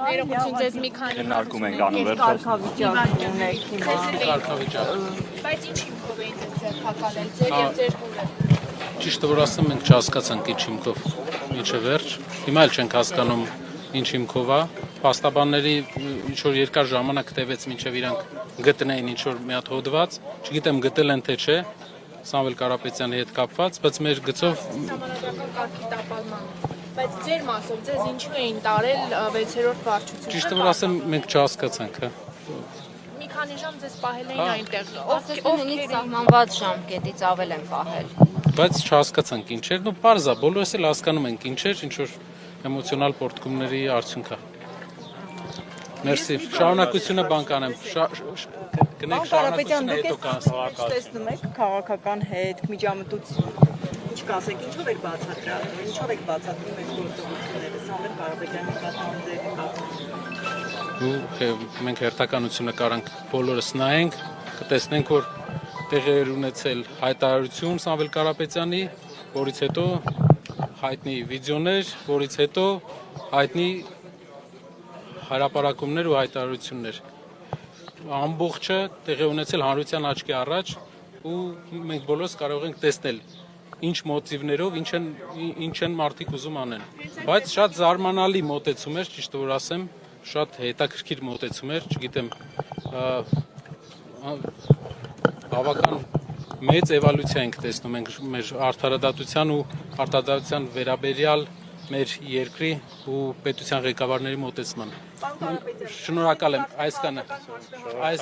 Ներողություն ձեզ մի քանի Քննարկում ենք անու վերջը։ Կարգավիճակ ունեք հիմա։ բայց ինչ հիմքով էին ձեզ ձերբակալել, ձեր եւ ձեր հորը։ Ճիշտը որ ասեմ, մենք չհասկացանք ինչ հիմքով ինչը վերջ։ Հիմա էլ չենք հասկանում ինչ հիմքով է։ Փաստաբանների ինչ որ երկար ժամանակ տևեց մինչև իրանք գտնեին ինչ որ մի հատ հոդված, չգիտեմ գտել են թե չէ, Սամվել Կարապետյանի հետ կապված, բայց մեր գծով Համանadrական կարգի տապալման։ Բայց ձեր մասով ձեզ ինչու էին տարել 6-րդ վարչությունը։ ճիշտը որ ասեմ, մենք չհասկացանք, հա։ Մի քանի ժամ ձեզ պահել էին այնտեղ։ Ովքեր սահմանված ժամկետից ավել են պահել։ Բայց չհասկացանք ինչ էր, ու պարզ է, բոլորս էլ հասկանում ենք ինչ էր, ինչ որ էմոցիոնալ պորտկումների արդյունք է։ Մերսի, շարունակությունը բան կանեմ։ Գնենք շարունակությունը հետո կանցնենք։ Տեսնում եք քաղաքական հետ, միջամտություն։ Ինչ կասեք, ինչով եք բացատրում, ինչով եք բացատրում այս գործողությունները, Սամվել Կարապետյանի նկատմամբ ու մենք հերթականությունը կարանք բոլորս նայենք, կտեսնենք, որ տեղի էր ունեցել հայտարարություն Սամվել Կարապետյանի, որից հետո հայտնի վիդեոներ, որից հետո հայտնի հրապարակումներ ու հայտարարություններ։ Ամբողջը տեղի ունեցել հանրության աչքի առաջ ու մենք բոլորս կարող ենք տեսնել ինչ մոտիվներով, ինչ են մարդիկ ուզում անեն։ Բայց շատ զարմանալի մոտեցում էր, ճիշտ որ ասեմ, շատ հետաքրքիր մոտեցում էր, չգիտեմ, բավական մեծ էվոլյուցիա ենք տեսնում ենք մեր արդարադատության ու արտադատության վերաբերյալ մեր երկրի ու պետության ղեկավարների մոտեցման։ Շնորհակալ եմ, այսքանը։ Այս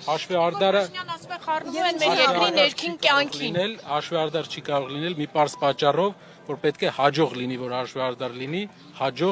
հաշվի արդարը ասում են խառնում են մեր երկրի ներքին կյանքին։ հաշվի արդար չի կարող լինել մի պարզ պատճառով, որ պետք է հաջող լինի, որ հաշվի արդար լինի, հաջող